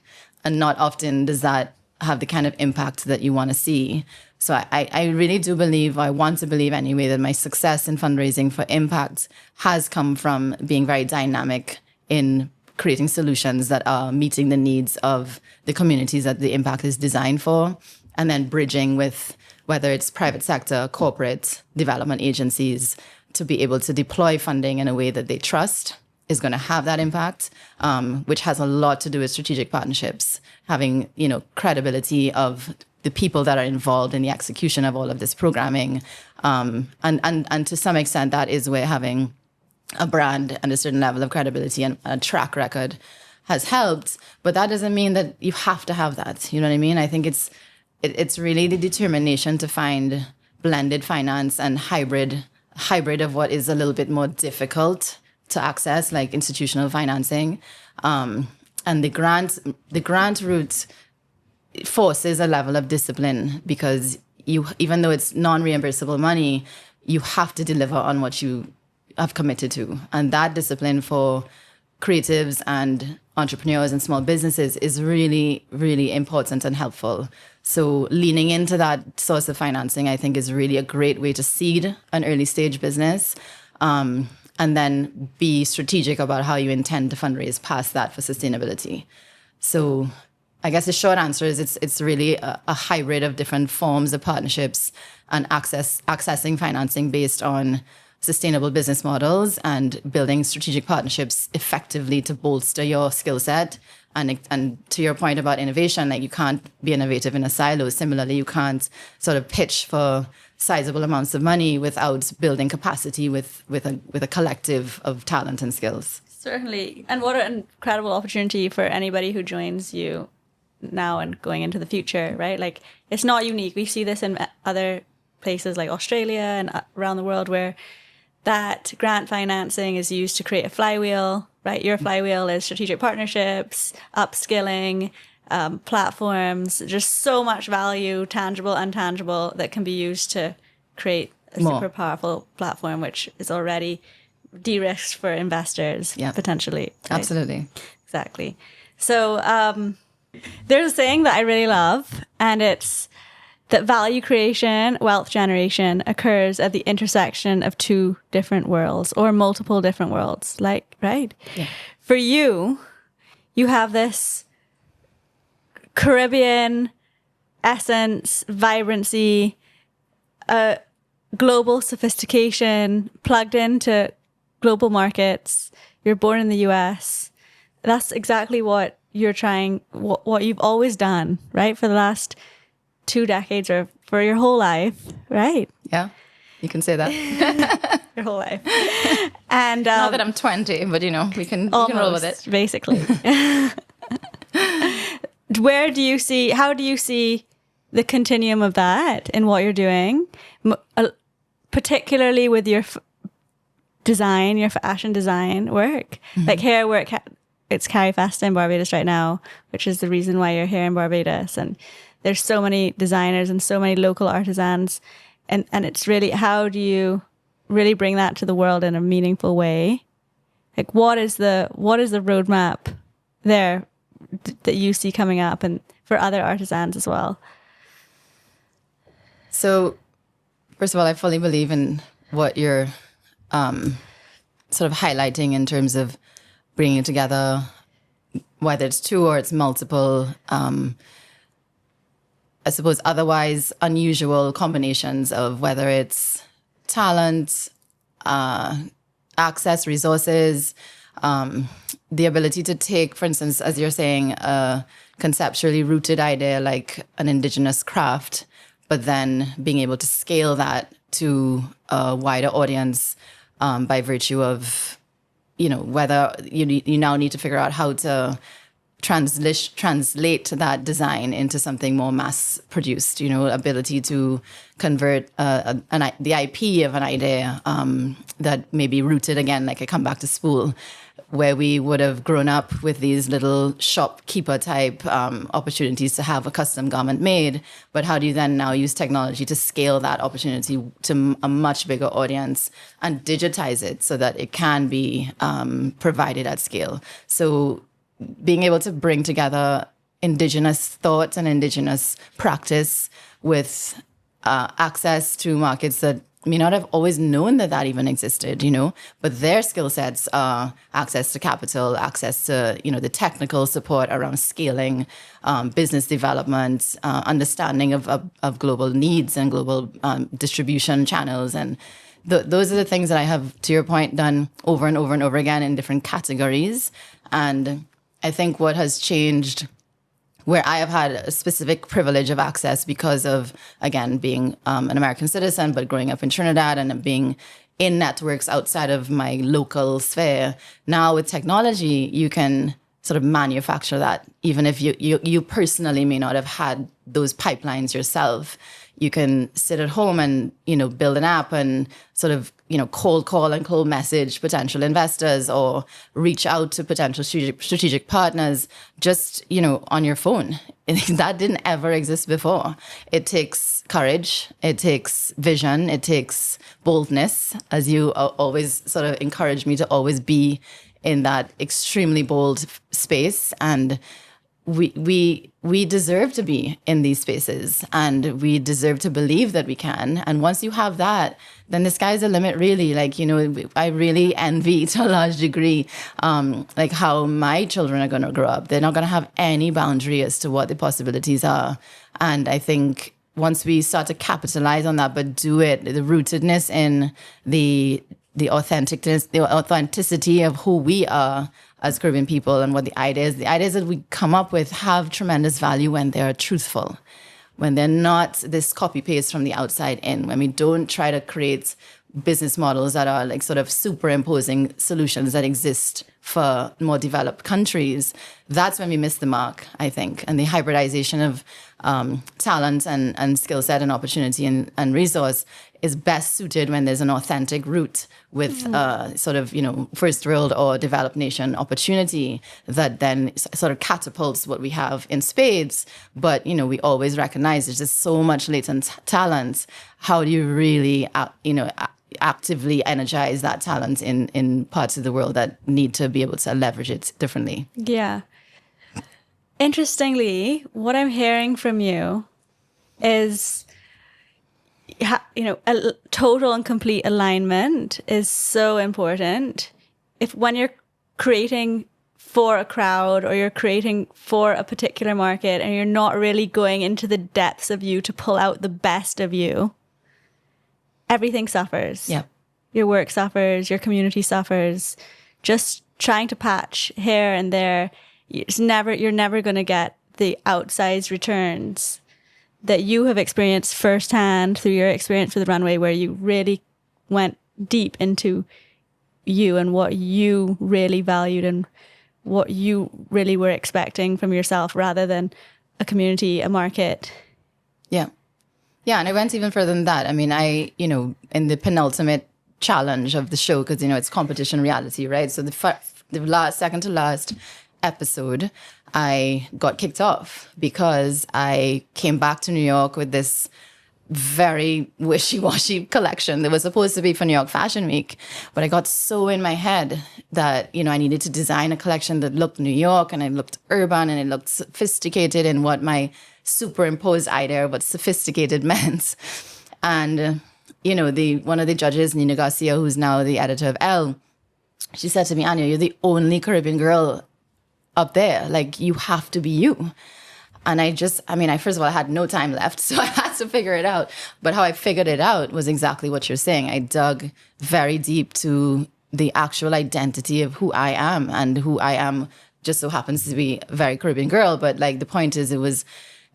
And not often does that have the kind of impact that you want to see. So I really do believe, I want to believe anyway, that my success in fundraising for impact has come from being very dynamic in creating solutions that are meeting the needs of the communities that the impact is designed for, and then bridging with whether it's private sector, corporate development agencies, to be able to deploy funding in a way that they trust is going to have that impact, which has a lot to do with strategic partnerships, having credibility of the people that are involved in the execution of all of this programming, and to some extent that is where having a brand and a certain level of credibility and a track record has helped. But that doesn't mean that you have to have that. You know what I mean? I think it's really the determination to find blended finance and hybrid of what is a little bit more difficult to access, like institutional financing. And the grant route forces a level of discipline, because even though it's non-reimbursable money, you have to deliver on what you have committed to. And that discipline for creatives and entrepreneurs and small businesses is really, really important and helpful. So leaning into that source of financing, I think, is really a great way to seed an early stage business, and then be strategic about how you intend to fundraise past that for sustainability. So I guess the short answer is it's really a hybrid of different forms of partnerships and accessing financing based on sustainable business models and building strategic partnerships effectively to bolster your skill set And to your point about innovation, like you can't be innovative in a silo. Similarly, you can't sort of pitch for sizable amounts of money without building capacity with a collective of talent and skills. Certainly. And what an incredible opportunity for anybody who joins you now and going into the future, right? Like, it's not unique. We see this in other places like Australia and around the world where that grant financing is used to create a flywheel, right? Your flywheel is strategic partnerships, upskilling, platforms, just so much value, tangible, intangible, that can be used to create a super powerful platform, which is already de-risked for investors, potentially. Right? Absolutely. Exactly. So there's a saying that I really love, and it's that value creation, wealth generation occurs at the intersection of two different worlds or multiple different worlds. Like, right? Yeah. For you, you have this Caribbean essence, vibrancy, global sophistication plugged into global markets. You're born in the US. That's exactly what you're trying, what you've always done, right? For the last 2 decades or for your whole life, right? Yeah, you can say that. Your whole life. And not that I'm 20, but we can roll with it. Basically. How do you see the continuum of that in what you're doing, particularly with your design, your fashion design work? Mm-hmm. Like here, it's Carrie Festa in Barbados right now, which is the reason why you're here in Barbados. And there's so many designers and so many local artisans. And it's really, how do you really bring that to the world in a meaningful way? Like, what is the roadmap there that you see coming up, and for other artisans as well? So, first of all, I fully believe in what you're sort of highlighting in terms of bringing together, whether it's 2 or it's multiple, I suppose otherwise unusual combinations of whether it's talent, access, resources, the ability to take, for instance, as you're saying, a conceptually rooted idea like an indigenous craft, but then being able to scale that to a wider audience by virtue of, whether you now need to figure out how to translate that design into something more mass produced, ability to convert the IP of an idea that may be rooted again, like I come back to SVÜL, where we would have grown up with these little shopkeeper type opportunities to have a custom garment made. But how do you then now use technology to scale that opportunity to a much bigger audience and digitize it so that it can be provided at scale? So being able to bring together indigenous thought and indigenous practice with access to markets that may not have always known that even existed, but their skill sets are access to capital, access to, the technical support around scaling, business development, understanding of global needs and global distribution channels. And those are the things that I have, to your point, done over and over and over again in different categories. And I think what has changed, where I have had a specific privilege of access because of, again, being an American citizen, but growing up in Trinidad and being in networks outside of my local sphere. Now with technology, you can sort of manufacture that. Even if you personally may not have had those pipelines yourself, you can sit at home and, build an app and sort of, cold call and cold message potential investors or reach out to potential strategic partners just, on your phone. That didn't ever exist before. It takes courage. It takes vision. It takes boldness, as you always sort of encourage me to always be in that extremely bold space. And we deserve to be in these spaces, and we deserve to believe that we can. And once you have that, then the sky's the limit, really. Like, I really envy to a large degree, like how my children are going to grow up. They're not going to have any boundary as to what the possibilities are. And I think once we start to capitalize on that, but do it, the rootedness in the authenticity of who we are as Caribbean people and what the ideas that we come up with have tremendous value when they're truthful, when they're not this copy paste from the outside in, when we don't try to create business models that are like sort of superimposing solutions that exist for more developed countries. That's when we miss the mark, I think. And the hybridization of talent and skill set and opportunity and resource is best suited when there's an authentic root with sort of, first world or developed nation opportunity that then sort of catapults what we have in spades. But, we always recognize there's just so much latent talent. How do you really, actively energize that talent in parts of the world that need to be able to leverage it differently? Yeah. Interestingly, what I'm hearing from you is, a total and complete alignment is so important. When you're creating for a crowd or you're creating for a particular market and you're not really going into the depths of you to pull out the best of you, everything suffers. Yeah. Your work suffers, your community suffers. Just trying to patch here and there, you're never going to get the outsized returns that you have experienced firsthand through your experience with the Runway, where you really went deep into you and what you really valued and what you really were expecting from yourself rather than a community, a market. Yeah. Yeah, and I went even further than that. I mean, in the penultimate challenge of the show, because, it's competition reality, right? So the second to last episode, I got kicked off because I came back to New York with this very wishy-washy collection that was supposed to be for New York Fashion Week. But I got so in my head that, I needed to design a collection that looked New York and it looked urban and it looked sophisticated in what my superimposed idea of what sophisticated meant. And, one of the judges, Nina Garcia, who's now the editor of Elle, she said to me, Anya, you're the only Caribbean girl up there. Like, you have to be you. And I first of all, I had no time left, so I had to figure it out. But how I figured it out was exactly what you're saying. I dug very deep to the actual identity of who I am, and who I am just so happens to be a very Caribbean girl. But like, the point is, it was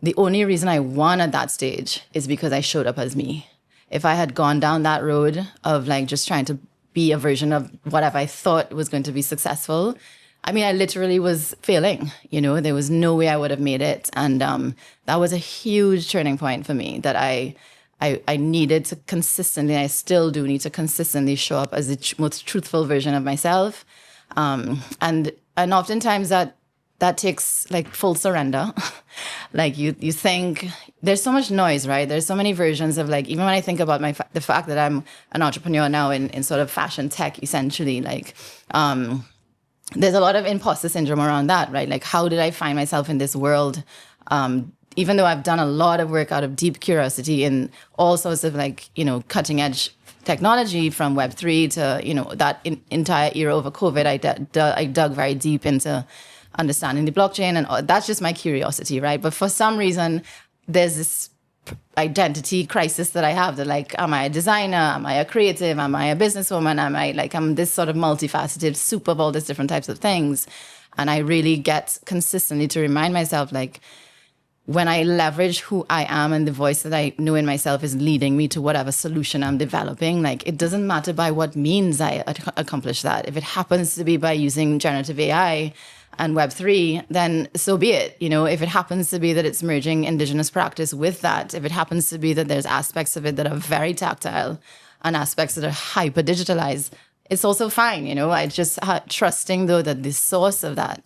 the only reason I won at that stage is because I showed up as me. If I had gone down that road of like just trying to be a version of whatever I thought was going to be successful, I literally was failing, there was no way I would have made it. And that was a huge turning point for me, that I needed to consistently, I still do need to consistently show up as the most truthful version of myself. And oftentimes that takes like full surrender. Like you think there's so much noise, right? There's so many versions of like, even when I think about the fact that I'm an entrepreneur now in sort of fashion tech, essentially, like, there's a lot of imposter syndrome around that, right? Like, how did I find myself in this world? Even though I've done a lot of work out of deep curiosity in all sorts of like, cutting edge technology, from Web3 to, that entire era over COVID, I dug very deep into understanding the blockchain, and that's just my curiosity, right? But for some reason, there's this identity crisis that I have, that like, am I a designer? Am I a creative? Am I a businesswoman? I'm this sort of multifaceted soup of all these different types of things. And I really get consistently to remind myself, like, when I leverage who I am and the voice that I know in myself is leading me to whatever solution I'm developing, like, it doesn't matter by what means I accomplish that. If it happens to be by using generative AI and Web3, then so be it. If it happens to be that it's merging indigenous practice with that, if it happens to be that there's aspects of it that are very tactile and aspects that are hyper digitalized, it's also fine. I just trusting though that the source of that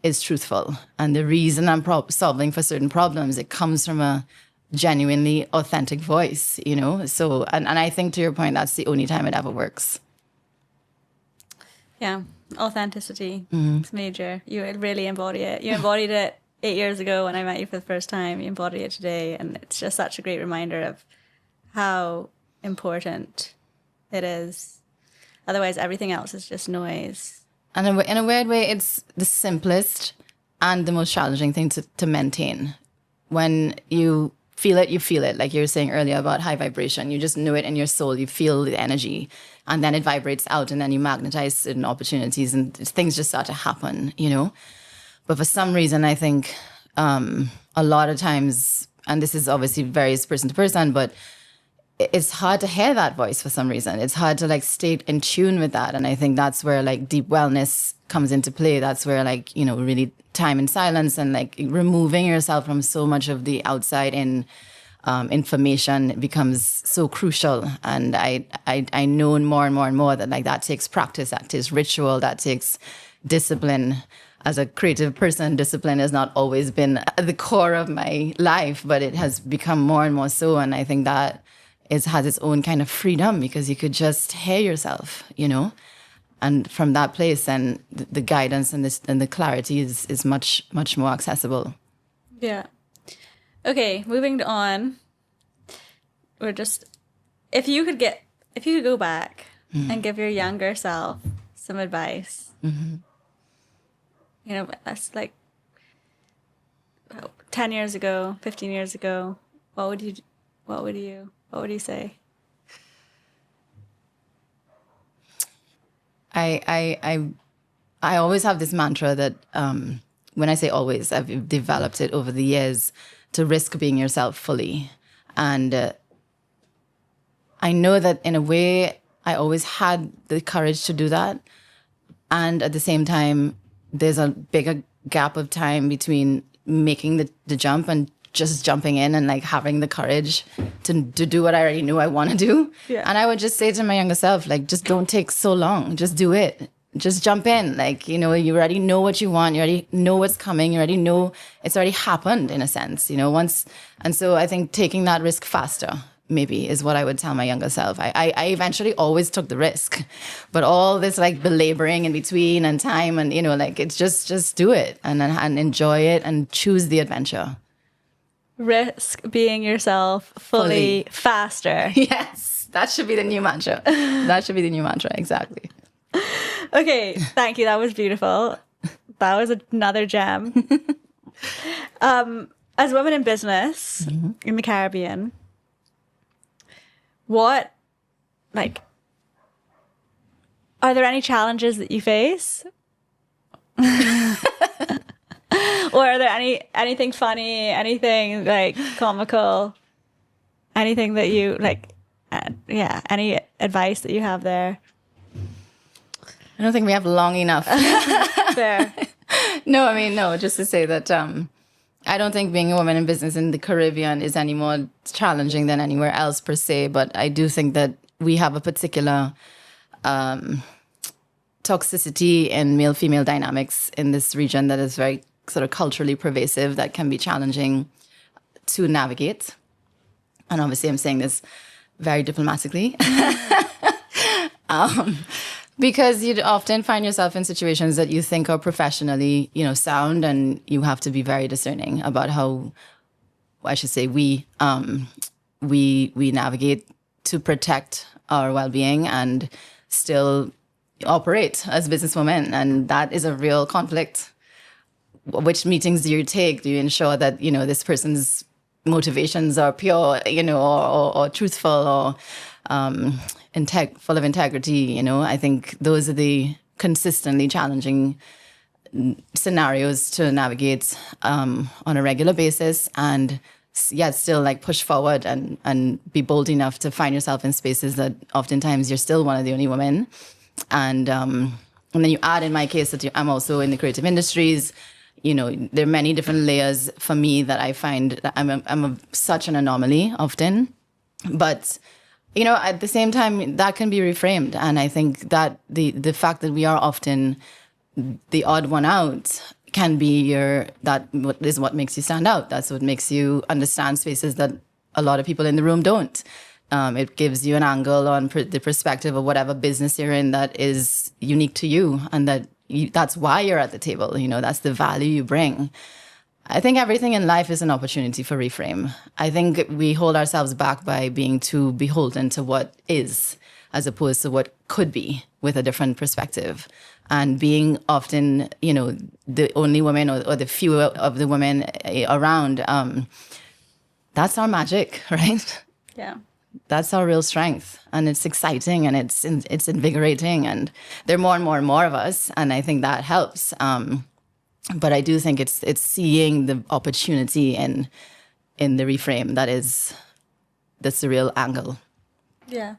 is truthful. And the reason I'm solving for certain problems, it comes from a genuinely authentic voice, So, and I think, to your point, that's the only time it ever works. Yeah. Authenticity. It's major. You really embody it. You embodied it 8 years ago when I met you for the first time. You embody it today. And it's just such a great reminder of how important it is. Otherwise, everything else is just noise. And in a weird way, it's the simplest and the most challenging thing to maintain. When you feel it, you feel it. Like you were saying earlier about high vibration. You just know it in your soul. You feel the energy. And then it vibrates out and then you magnetize certain opportunities and things just start to happen, you know? But for some reason, I think a lot of times, and this is obviously varies person to person, but it's hard to hear that voice for some reason. It's hard to like stay in tune with that. And I think that's where like deep wellness comes into play. That's where like, you know, really time in silence and like removing yourself from so much of the outside in information becomes so crucial. And I know more and more and more that like that takes practice, that takes ritual, that takes discipline. As a creative person, discipline has not always been at the core of my life, but it has become more and more so. And I think that has its own kind of freedom because you could just hear yourself, you know? And from that place, and the guidance and the clarity is much, much more accessible. Yeah. Okay, moving on. If you could go back and give your younger self some advice, you know, that's like 10 years ago, 15 years ago, what would you say? I always have this mantra that when I say always, I've developed it over the years to risk being yourself fully. And I know that in a way, I always had the courage to do that. And at the same time, there's a bigger gap of time between making the jump and just jumping in and like having the courage to do what I already knew I want to do. Yeah. And I would just say to my younger self, like, just don't take so long. Just do it. Just jump in. Like, you know, you already know what you want. You already know what's coming. You already know it's already happened in a sense, you know, And so I think taking that risk faster maybe is what I would tell my younger self. I eventually always took the risk, but all this like belaboring in between and time and, you know, like it's just do it and enjoy it and choose the adventure. Risk being yourself fully. Faster. Yes, that should be the new mantra. That should be the new mantra, exactly. Okay, thank you. That was beautiful. That was another gem. As women in business in the Caribbean, are there any challenges that you face? Or are there anything funny, anything like comical, anything that you like? Any advice that you have there? I don't think we have long enough. Fair. No, just to say that I don't think being a woman in business in the Caribbean is any more challenging than anywhere else per se, but I do think that we have a particular toxicity in male-female dynamics in this region that is very sort of culturally pervasive that can be challenging to navigate. And obviously I'm saying this very diplomatically. Because you'd often find yourself in situations that you think are professionally, you know, sound, and you have to be very discerning about how, I should say, we navigate to protect our well-being and still operate as businesswomen. And that is a real conflict. Which meetings do you take? Do you ensure that, you know, this person's motivations are pure, you know, or truthful or full of integrity? You know, I think those are the consistently challenging scenarios to navigate on a regular basis, and yet still like push forward and be bold enough to find yourself in spaces that oftentimes you're still one of the only women. And then you add, in my case, that I'm also in the creative industries. You know, there are many different layers for me that I find that I'm such an anomaly often. But, you know, at the same time, that can be reframed. And I think that the fact that we are often the odd one out can be that is what makes you stand out. That's what makes you understand spaces that a lot of people in the room don't. It gives you an angle on the perspective of whatever business you're in that is unique to you, and that's why you're at the table. You know, that's the value you bring. I think everything in life is an opportunity for reframe. I think we hold ourselves back by being too beholden to what is, as opposed to what could be with a different perspective. And being often, you know, the only woman or the few of the women around, that's our magic, right? Yeah. That's our real strength, and it's exciting, and it's invigorating, and there are more and more and more of us, and I think that helps. But I do think it's seeing the opportunity in the reframe that's the real angle. Yeah.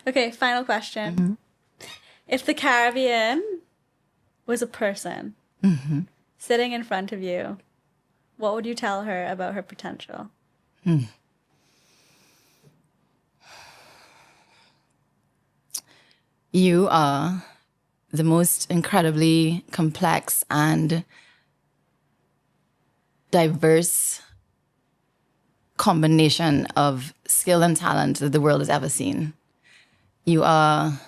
Okay, final question. If the Caribbean was a person sitting in front of you, what would you tell her about her potential? You are the most incredibly complex and diverse combination of skill and talent that the world has ever seen. You are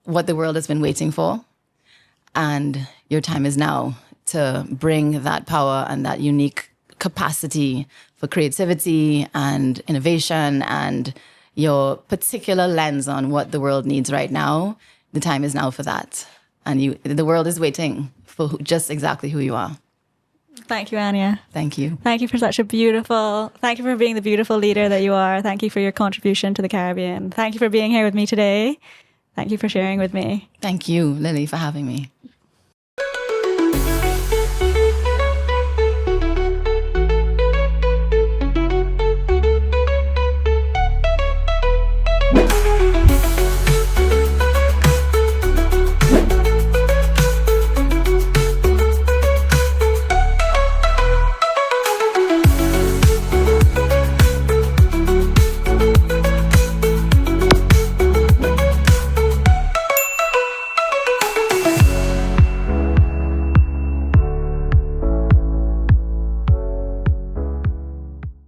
what the world has been waiting for, and your time is now to bring that power and that unique capacity for creativity and innovation and your particular lens on what the world needs right now. The time is now for that. And the world is waiting for just exactly who you are. Thank you, Anya. Thank you. Thank you for thank you for being the beautiful leader that you are. Thank you for your contribution to the Caribbean. Thank you for being here with me today. Thank you for sharing with me. Thank you, Lily, for having me.